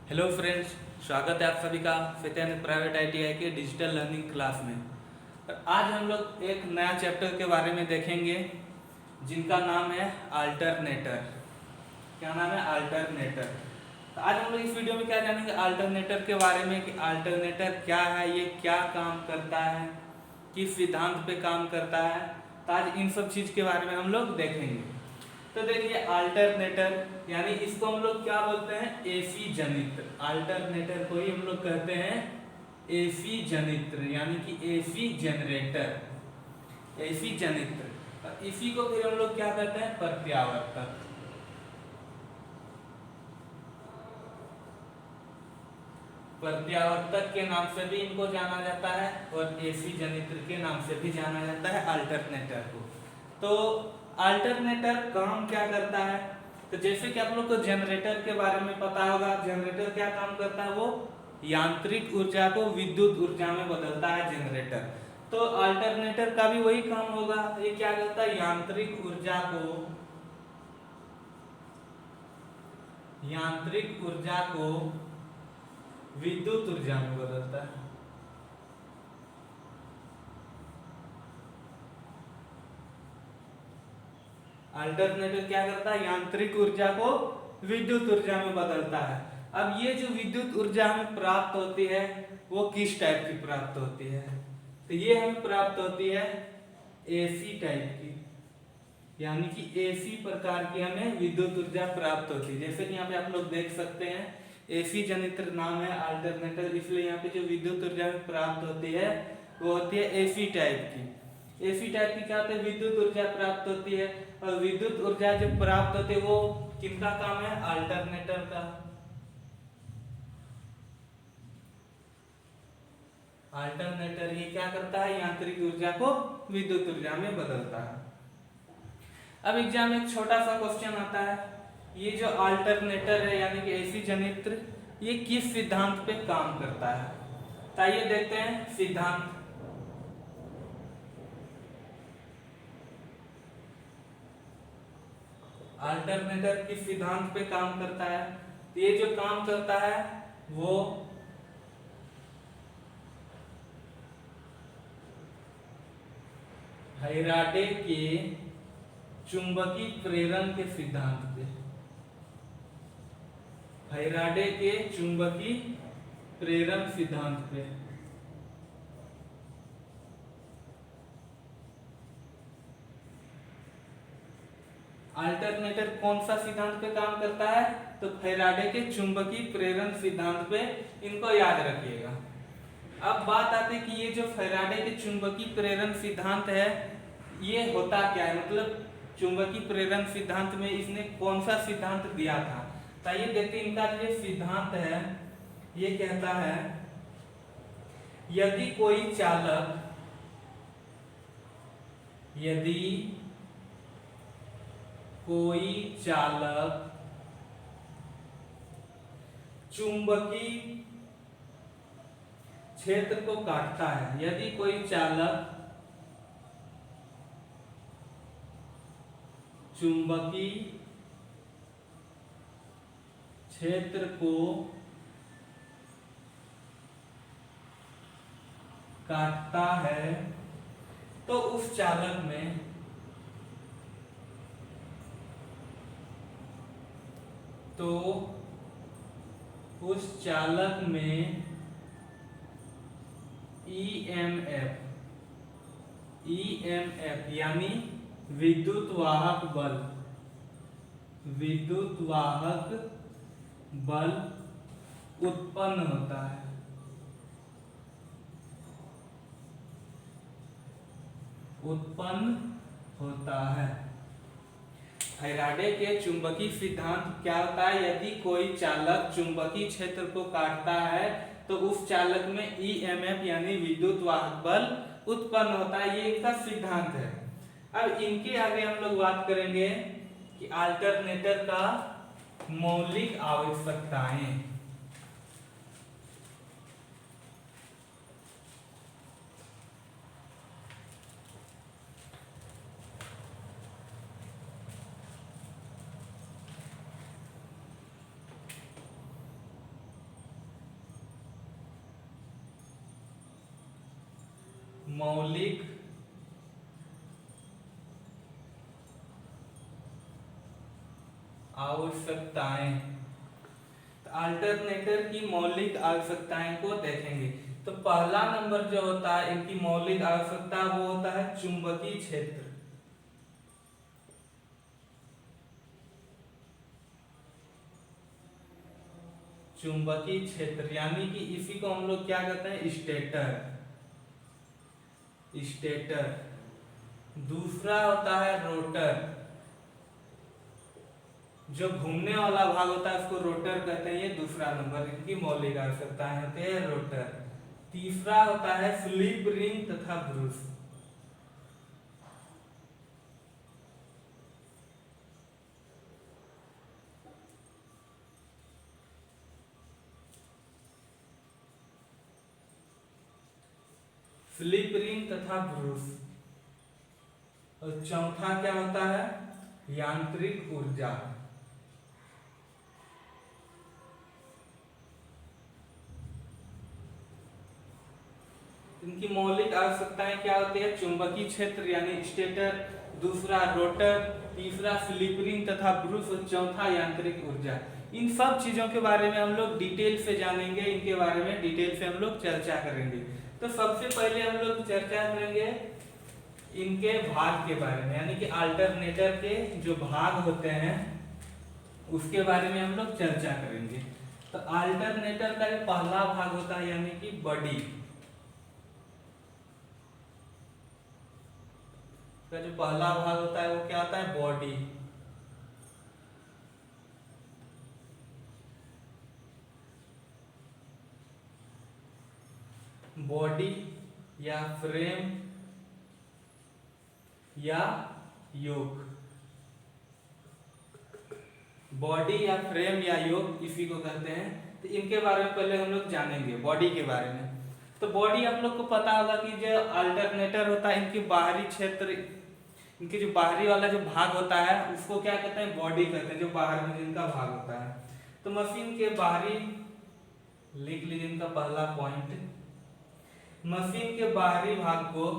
Hello friends, स्वागत है आप सभी का फतेह प्राइवेट आईटीआई के डिजिटल लर्निंग क्लास में। और आज हम लोग एक नया चैप्टर के बारे में देखेंगे जिनका नाम है अल्टरनेटर। क्या नाम है? अल्टरनेटर। तो आज हम लोग इस वीडियो में क्या जानेंगे? अल्टरनेटर के बारे में कि अल्टरनेटर क्या है, ये क्या काम करता है, किस सिद्धांत पे काम करता है। तो आज इन सब चीज़ के बारे में हम लोग देखेंगे। तो देखिए, अल्टरनेटर यानी इसको हम लोग क्या बोलते हैं? एसी जनित्र। अल्टरनेटर को ही हम लोग कहते हैं एसी जनित्र, यानी कि एसी जनरेटर, एसी जनित्र। और इसी को फिर हम लोग क्या कहते हैं? प्रत्यावर्तक। प्रत्यावर्तक के नाम से भी इनको जाना जाता है और एसी जनित्र के नाम से भी जाना जाता है अल्टरनेटर को। तो अल्टरनेटर काम क्या करता है? तो जैसे कि आप लोग को जनरेटर के बारे में पता होगा, जनरेटर क्या काम करता है? वो यांत्रिक ऊर्जा को विद्युत ऊर्जा में बदलता है जनरेटर। तो अल्टरनेटर का भी वही काम होगा। ये क्या करता है? यांत्रिक ऊर्जा को विद्युत ऊर्जा में बदलता है। अल्टरनेटर क्या करता है? यांत्रिक ऊर्जा को विद्युत ऊर्जा में बदलता है। अब ये जो विद्युत ऊर्जा हमें प्राप्त होती है वो किस टाइप की प्राप्त होती है? तो ये हमें प्राप्त होती है एसी टाइप की, यानी कि एसी प्रकार की हमें विद्युत ऊर्जा प्राप्त होती है। जैसे कि यहाँ पे आप लोग देख सकते हैं, एसी जनित्र नाम है अल्टरनेटर, इसलिए यहाँ पे जो विद्युत ऊर्जा प्राप्त होती है वो होती है एसी टाइप की। एसी टाइप की क्या होती है? विद्युत ऊर्जा प्राप्त होती है। और विद्युत ऊर्जा जो प्राप्त होती है वो किसका काम है? अल्टरनेटर का। अल्टरनेटर ये क्या करता है? यांत्रिक ऊर्जा को विद्युत ऊर्जा में बदलता है। अब एग्जाम में एक छोटा सा क्वेश्चन आता है, ये जो अल्टरनेटर है यानी कि एसी जनित्र, ये किस सिद्धांत पे काम करता है? तो आइए देखते हैं सिद्धांत। अल्टरनेटर किस सिद्धांत पे काम करता है? तो ये जो काम करता है वो फैराडे के चुंबकीय प्रेरण के सिद्धांत पे। फैराडे के चुंबकीय प्रेरण सिद्धांत पे। अल्टरनेटर कौन सा सिद्धांत पे काम करता है? तो फैराडे के चुंबकीय प्रेरण सिद्धांत पे। इनको याद रखिएगा। अब बात आती है कि ये जो फैराडे के चुंबकीय प्रेरण सिद्धांत है ये होता क्या है, मतलब चुंबकीय प्रेरण सिद्धांत में इसने कौन सा सिद्धांत दिया था? तो ये देखते हैं, इनका जो सिद्धांत है ये कहता है यदि कोई चालक चुंबकीय क्षेत्र को काटता है, यदि कोई चालक चुंबकीय क्षेत्र को काटता है तो उस चालक में ईएमएफ यानी विद्युत वाहक बल उत्पन्न होता है। फैराडे के चुंबकीय सिद्धांत क्या होता है? यदि कोई चालक चुंबकीय क्षेत्र को काटता है तो उस चालक में ईएमएफ यानी विद्युत वाहक बल उत्पन्न होता है। ये इनका सिद्धांत है। अब इनके आगे हम लोग बात करेंगे कि अल्टरनेटर का मौलिक आवश्यकताएं। मौलिक आवश्यकताएं। अल्टरनेटर की मौलिक आवश्यकताएं को देखेंगे। तो पहला नंबर जो होता है इनकी मौलिक आवश्यकता वो होता है चुंबकीय क्षेत्र। चुंबकीय क्षेत्र यानी कि इसी को हम लोग क्या कहते हैं, स्टेटर। स्टेटर। दूसरा होता है रोटर, जो घूमने वाला भाग होता है उसको रोटर कहते हैं। ये दूसरा नंबर इनकी मौलिक आवश्यकताएं होते हैं, रोटर। तीसरा होता है स्लिप रिंग तथा ब्रूस। स्लिप रिंग तथा ब्रूस। और चौथा क्या होता है, यांत्रिक ऊर्जा। इनकी मौलिक आवश्यकताएं क्या होती है, चुंबकीय क्षेत्र यानी स्टेटर, दूसरा रोटर, तीसरा स्लिप रिंग तथा ब्रूस और चौथा यांत्रिक ऊर्जा। इन सब चीजों के बारे में हम लोग डिटेल से जानेंगे, इनके बारे में डिटेल से हम लोग चर्चा करेंगे। तो सबसे पहले हम लोग चर्चा करेंगे इनके भाग के बारे में, यानी कि अल्टरनेटर के जो भाग होते हैं उसके बारे में हम लोग चर्चा करेंगे। तो अल्टरनेटर का जो पहला भाग होता है यानी कि बॉडी का जो पहला भाग होता है वो क्या होता है, बॉडी। बॉडी या फ्रेम या योक। बॉडी या फ्रेम या योक इसी को कहते हैं। तो इनके बारे में पहले हम लोग जानेंगे, बॉडी के बारे में। तो बॉडी आप लोग को पता होगा कि जो अल्टरनेटर होता है इनकी बाहरी क्षेत्र, इनके जो बाहरी वाला जो भाग होता है उसको क्या कहते हैं, बॉडी कहते हैं, जो बाहर में जिनका भाग होता है। तो मशीन के बाहरी, लिख लीजिए इनका पहला पॉइंट, मशीन के बाहरी भाग को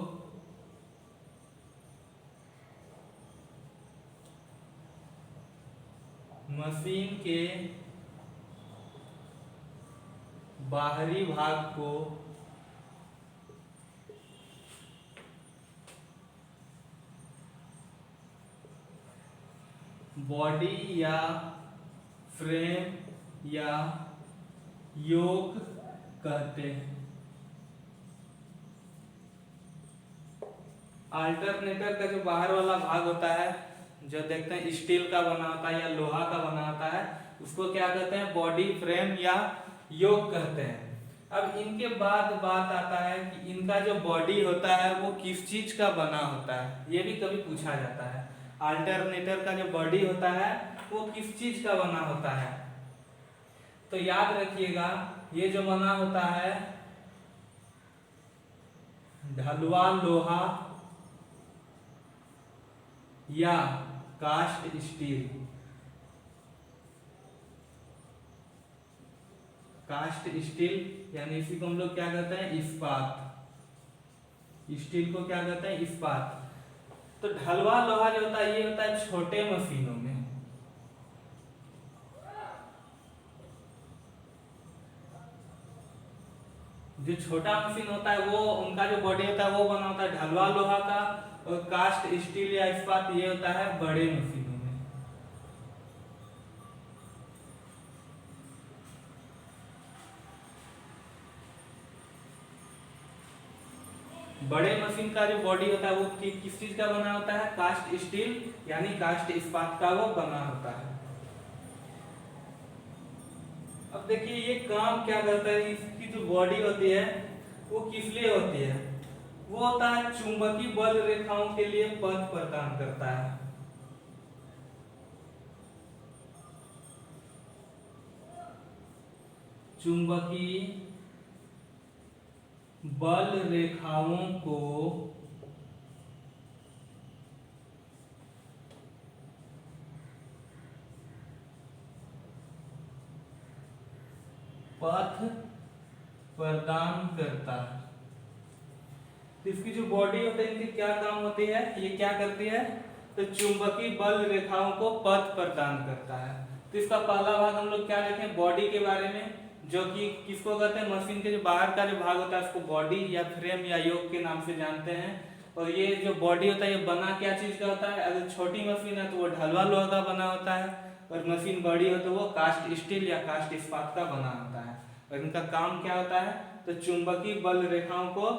मशीन के बाहरी भाग को बॉडी या फ्रेम या योक कहते हैं। अल्टरनेटर का जो बाहर वाला भाग होता है, जो देखते हैं स्टील का बना होता है या लोहा का बना होता है, उसको क्या कहते हैं, बॉडी, फ्रेम या योक कहते हैं। अब इनके बाद बात आता है कि इनका जो बॉडी होता है वो किस चीज का बना होता है, ये भी कभी पूछा जाता है। अल्टरनेटर का जो बॉडी होता है वो किस चीज का बना होता है। तो याद रखिएगा ये जो बना होता है ढलुआ लोहा या कास्ट स्टील। कास्ट स्टील यानी इसी को हम लोग क्या कहते हैं, इस्पात। स्टील को क्या कहते हैं, इस्पात। तो ढलुआ लोहा जो होता है ये होता है छोटे मशीनों में। जो छोटा मशीन होता है वो उनका जो बॉडी होता है वो बना होता है ढलुआ लोहा का, और कास्ट स्टील या इस्पात ये होता है बड़े मशीनों में। बड़े मशीन का जो बॉडी होता है वो किस चीज का बना होता है, कास्ट स्टील यानी कास्ट इस्पात का वो बना होता है। अब देखिए ये काम क्या करता है, इसकी जो बॉडी होती है वो किस लिए होती है, वो होता है चुंबकीय बल रेखाओं के लिए पथ प्रदान करता है। चुंबकीय बल रेखाओं को पथ प्रदान करता है। इसकी जो बॉडी होती है, इनकी क्या काम होती है, ये क्या करती है, तो चुंबकीय बल रेखाओं को पथ प्रदान करता है। तो इसका पहला भाग हम लोग क्या देखें, बॉडी के बारे में, जो कि किसको कहते हैं, मशीन के जो बाहर का जो भाग होता है उसको बॉडी या फ्रेम या योक के नाम से जानते हैं। और ये जो बॉडी होता है ये बना क्या चीज का होता है, अगर छोटी मशीन है तो वो ढलवा लोहा का बना होता है, और मशीन बड़ी हो तो वो कास्ट स्टील या कास्ट इस्पात का बना होता है। और इनका काम क्या होता है, तो चुंबकीय बल रेखाओं को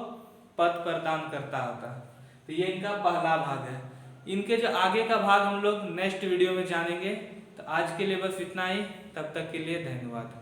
पथ प्रदान करता होता है। तो ये इनका पहला भाग है। इनके जो आगे का भाग हम लोग नेक्स्ट वीडियो में जानेंगे। तो आज के लिए बस इतना ही, तब तक के लिए धन्यवाद।